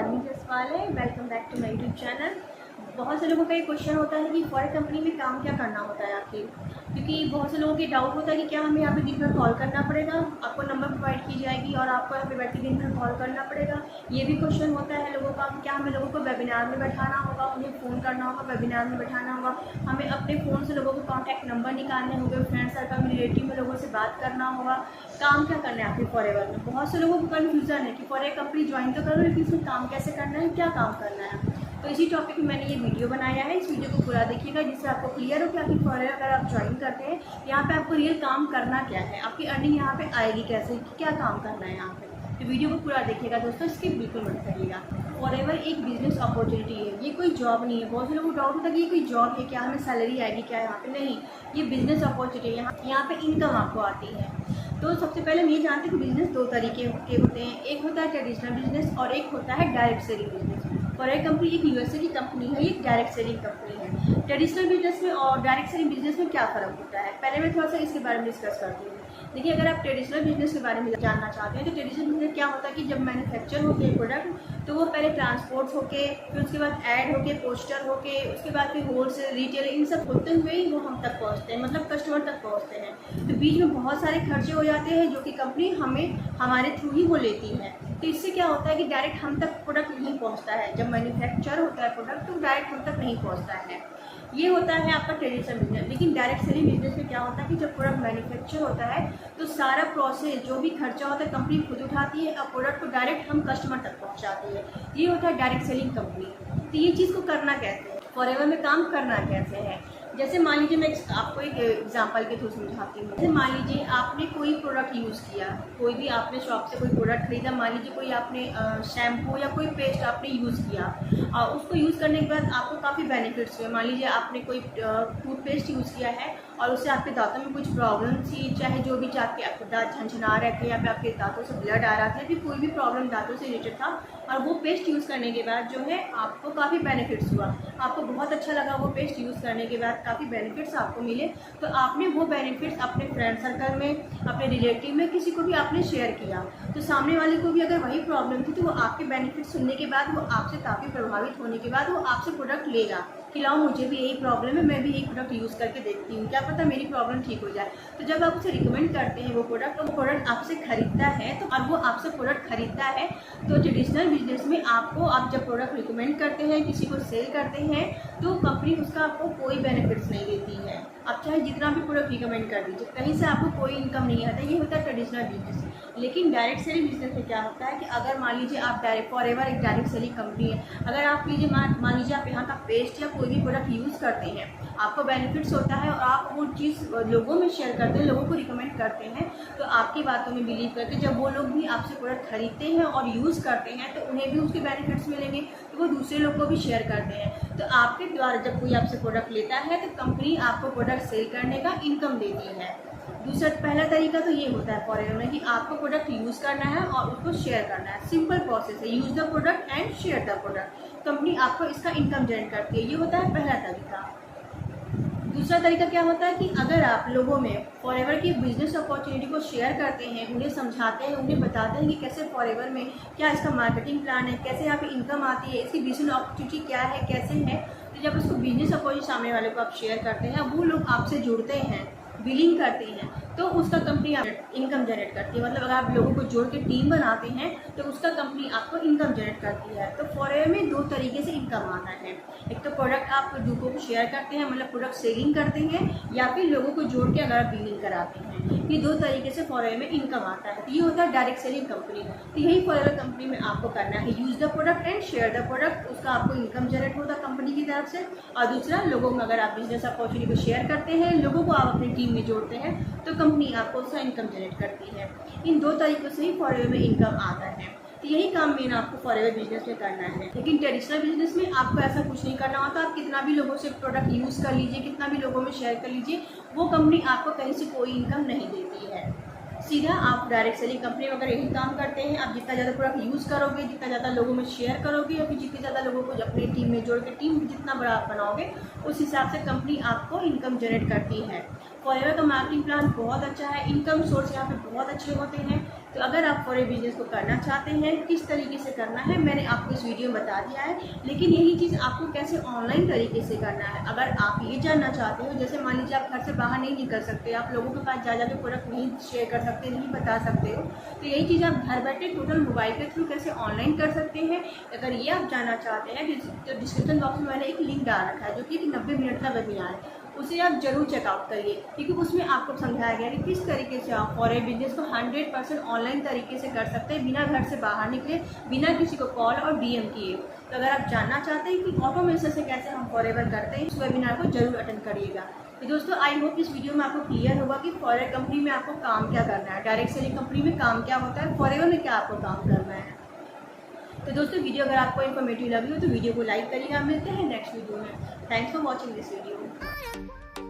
शालिनी जसवाल है। Welcome back to my YouTube channel. बहुत से लोगों का ये क्वेश्चन होता है कि फॉरेन कंपनी में काम क्या करना होता है आखिर, क्योंकि बहुत से लोगों के डाउट होता है कि क्या हमें यहाँ पे दिन भर कॉल करना पड़ेगा, आपको नंबर प्रोवाइड की जाएगी और आपको यहाँ पे बैठ के दिन भर कॉल करना पड़ेगा। ये भी क्वेश्चन होता है लोगों का कि क्या हमें लोगों को वेबिनार में बैठाना होगा, उन्हें फ़ोन करना होगा, वेबिनार में बैठाना होगा, हमें अपने फ़ोन से लोगों को कॉन्टैक्ट नंबर निकालने होंगे, फ्रेंड सर्कल में रिलेटिव में लोगों से बात करना होगा। काम क्या करना है आखिर फॉरेवर में? बहुत से लोगों को कन्फ्यूज़न है कि फॉरेवर कंपनी ज्वाइन तो करो, लेकिन इसमें काम कैसे करना है, क्या काम करना है। तो इसी टॉपिक में मैंने ये वीडियो बनाया है। इस वीडियो को पूरा देखिएगा जिससे आपको क्लियर हो कि आखिर फॉरेवर अगर आप ज्वाइन करते हैं यहाँ पे आपको रियल काम करना क्या है, आपकी अर्निंग यहाँ पे आएगी कैसे, क्या काम करना है यहाँ पे। तो वीडियो को पूरा देखिएगा दोस्तों, इसकी बिल्कुल मत करिएगा। फॉरेवर एक बिजनेस अपॉर्चुनिटी है, ये कोई जॉब नहीं है। बहुत से लोगों को डाउट होता है कि ये कोई जॉब है क्या, हमें सैलरी आएगी क्या यहाँ पे, नहीं, ये बिजनेस अपॉर्चुनिटी है। यहाँ पे इनकम आपको आती है। तो सबसे पहले हम ये जानते हैं कि बिजनेस दो तरीके के होते हैं, एक होता है ट्रेडिशनल बिजनेस और एक होता है direct selling business. Forever company एक यूएसए की कंपनी है, ये डायरेक्ट सेलिंग कंपनी है। ट्रेडिशनल बिजनेस में और डायरेक्ट सेलिंग बिजनेस में क्या फ़र्क होता है, पहले मैं थोड़ा सा इसके बारे में डिस्कस करती हूँ। देखिए, अगर आप ट्रेडिशनल बिजनेस के बारे में जानना चाहते हैं तो ट्रेडिशनल बिजनेस क्या होता है कि जब मैन्युफैक्चर होते हैं प्रोडक्ट तो वो पहले ट्रांसपोर्ट होके, फिर उसके बाद ऐड होके, पोस्टर होके, उसके बाद फिर होलसेल, रिटेल, इन सब होते हुए ही वो हम तक पहुँचते हैं, मतलब कस्टमर तक पहुँचते हैं। तो बीच में बहुत सारे खर्चे हो जाते हैं जो कि कंपनी हमें हमारे थ्रू ही वो लेती है। तो इससे क्या होता है कि डायरेक्ट हम तक प्रोडक्ट नहीं पहुँचता है। जब मैन्युफैक्चर होता है प्रोडक्ट तो डायरेक्ट हम तक नहीं पहुँचता है। ये होता है आपका ट्रेडिशनल बिजनेस। लेकिन डायरेक्ट सेलिंग बिजनेस में क्या होता है कि जब प्रोडक्ट मैन्युफैक्चर होता है तो सारा प्रोसेस, जो भी खर्चा होता है, कंपनी खुद उठाती है और प्रोडक्ट को डायरेक्ट हम कस्टमर तक पहुंचाती है। ये होता है डायरेक्ट सेलिंग कंपनी। तो ये चीज़ को करना कैसे है, फॉरेवर में काम करना कैसे है। जैसे मान लीजिए, मैं आपको एक एग्जांपल के थ्रू समझाती हूँ। जैसे मान लीजिए आपने कोई प्रोडक्ट यूज़ किया, कोई भी आपने शॉप से कोई प्रोडक्ट खरीदा, मान लीजिए कोई आपने शैम्पू या कोई पेस्ट आपने यूज़ किया और उसको यूज़ करने के बाद आपको काफ़ी बेनिफिट्स हुए। मान लीजिए आपने कोई टूथपेस्ट यूज़ किया है और उससे आपके दांतों में कुछ प्रॉब्लम थी, चाहे जो भी, चाहे आपके दांत झंझना रहे थे या फिर आपके दांतों से ब्लड आ रहा था, फिर कोई भी प्रॉब्लम दांतों से रिलेटेड था, और वो पेस्ट यूज़ करने के बाद जो है आपको काफ़ी बेनिफिट्स हुआ, आपको बहुत अच्छा लगा वो पेस्ट यूज़ करने के बाद, काफ़ी बेनिफिट्स आपको मिले। तो आपने वो बेनिफिट्स अपने फ्रेंड सर्कल में, अपने रिलेटिव में, किसी को भी आपने शेयर किया। तो सामने वाले को भी अगर वही प्रॉब्लम थी तो वो आपके बेनिफिट सुनने के बाद, वो आपसे काफ़ी प्रभावित होने के बाद वो आपसे प्रोडक्ट लेगा कि लाओ मुझे भी यही प्रॉब्लम है, मैं भी यही प्रोडक्ट यूज़ करके देखती हूँ, क्या पता मेरी प्रॉब्लम ठीक हो जाए। तो जब आप उसे रिकमेंड करते हैं वो प्रोडक्ट आपसे खरीदता है, तो अब वो आपसे प्रोडक्ट खरीदता है। तो ट्रेडिशनल बिजनेस में आपको, आप जब प्रोडक्ट रिकमेंड करते हैं, किसी को सेल करते हैं, तो कंपनी उसका आपको कोई बेनिफिट्स नहीं देती है। आप चाहे जितना भी प्रोडक्ट रिकमेंड कर दीजिए, कहीं से आपको कोई इनकम नहीं आता। ये होता है ट्रेडिशनल बिजनेस। लेकिन डायरेक्ट सेलिंग बिजनेस में क्या होता है कि अगर मान लीजिए आप फॉरेवर एक डायरेक्ट सेलिंग कंपनी है, अगर आप लीजिए मान लीजिए आप यहाँ का पेस्ट या कोई भी प्रोडक्ट यूज़ करते हैं, आपको बेनिफिट्स होता है और आप वो चीज़ लोगों में शेयर करते हैं, लोगों को रिकमेंड करते हैं, तो आपकी बातों में बिलीव करके जब वो लोग भी आपसे प्रोडक्ट खरीदते हैं और यूज़ करते हैं तो उन्हें भी उसके बेनिफिट्स मिलेंगे, तो वो दूसरे लोग को भी शेयर करते हैं। तो आपके द्वारा जब कोई आपसे प्रोडक्ट लेता है तो कंपनी आपको प्रोडक्ट सेल करने का इनकम देती है। दूसरा, पहला तरीका तो ये होता है फॉरेवर में कि आपको प्रोडक्ट यूज़ करना है और उसको शेयर करना है। सिंपल प्रोसेस है, use the product and share the product. Company आपको इसका इनकम जनरेट करती है। ये होता है पहला तरीका। दूसरा तरीका क्या होता है कि अगर आप लोगों में फॉरेवर की बिजनेस अपॉर्चुनिटी को शेयर करते हैं, उन्हें समझाते हैं, उन्हें बताते हैं कि कैसे फॉरेवर में क्या इसका मार्केटिंग प्लान है, कैसे यहाँ पे इनकम आती है, इसकी बिजनेस अपॉर्चुनिटी क्या है, कैसे है, तो जब उसको बिजनेस अपॉर्चुनिटी सामने वाले को आप शेयर करते हैं, वो लोग आपसे जुड़ते हैं, बिलिंग करते हैं, तो उसका कंपनी इनकम जनरेट करती है। मतलब अगर आप लोगों को जोड़ के टीम बनाते हैं तो उसका कंपनी आपको इनकम जनरेट करती है। तो फॉरेवर में दो तरीके से इनकम आता है। एक तो प्रोडक्ट आप लोगों को शेयर करते हैं, मतलब प्रोडक्ट सेलिंग करते हैं, या फिर लोगों को जोड़ के अगर आप बिलिंग कराते हैं। ये दो तरीके से फॉरेवर में इनकम आता है। तो ये होता है डायरेक्ट सेलिंग कंपनी। तो यही फॉरेवर कंपनी में आपको करना है, use the product and share the product. उसका आपको इनकम जनरेट होता है कंपनी की तरफ से। और दूसरा, लोगों में अगर आप बिजनेस अपॉर्चुनिटी को शेयर करते हैं, लोगों को आप अपनी टीम में जोड़ते हैं, तो कंपनी आपको उसका इनकम जनरेट करती है। इन दो तरीकों से ही फॉरेवर में इनकम आता है। तो यही काम मेन आपको फॉरेवर बिजनेस में करना है। लेकिन ट्रेडिशनल बिजनेस में आपको ऐसा कुछ नहीं करना होता। आप कितना भी लोगों से प्रोडक्ट यूज़ कर लीजिए, कितना भी लोगों में शेयर कर लीजिए, वो कंपनी आपको कहीं से कोई इनकम नहीं देती है। सीधा आप डायरेक्ट सेलिंग कंपनी में अगर यही काम करते हैं, आप जितना ज़्यादा प्रोडक्ट यूज़ करोगे, जितना ज़्यादा लोगों में शेयर करोगे, या फिर जितने ज़्यादा लोगों को अपनी टीम में जोड़ के टीम जितना बड़ा आप बनाओगे, उस हिसाब से कंपनी आपको इनकम जनरेट करती है। फॉरेवर का मार्केटिंग प्लान बहुत अच्छा है, इनकम सोर्स यहाँ पे बहुत अच्छे होते हैं। तो अगर आप फॉरेक्स बिजनेस को करना चाहते हैं, किस तरीके से करना है मैंने आपको इस वीडियो में बता दिया है, लेकिन यही चीज़ आपको कैसे ऑनलाइन तरीके से करना है। अगर आप ये जानना चाहते हो, जैसे मान लीजिए आप घर से बाहर नहीं निकल सकते, आप लोगों के पास जा के प्रोडक्ट नहीं शेयर कर सकते, नहीं बता सकते हो, तो यही चीज़ आप घर बैठे टोटल मोबाइल के थ्रू कैसे ऑनलाइन कर सकते हैं। अगर ये आप जानना चाहते हैं तो डिस्क्रिप्शन बॉक्स में मैंने एक लिंक डाल रखा है जो कि 90 मिनट का वेबिनार है, उसे आप जरूर चेकआउट करिए, क्योंकि उसमें आपको समझाया गया कि किस तरीके से आप फॉरेक्स बिजनेस को 100% ऑनलाइन तरीके से कर सकते हैं, बिना घर से बाहर निकले, बिना किसी को कॉल और डीएम किए। तो अगर आप जानना चाहते हैं कि ऑटोमेशन से कैसे हम फॉरेवर करते हैं, इस वेबिनार को जरूर अटेंड करिएगा। तो दोस्तों आई होप इस वीडियो में आपको क्लियर होगा कि फॉरेक्स कंपनी में आपको काम क्या करना है, डायरेक्ट सेलिंग कंपनी में काम क्या होता है, फॉरेवर में क्या आपको काम करना है। तो दोस्तों वीडियो अगर आपको इन्फॉर्मेटिव लगी हो तो वीडियो को लाइक करिएगा। मिलते हैं नेक्स्ट वीडियो में। Thanks for watching this video.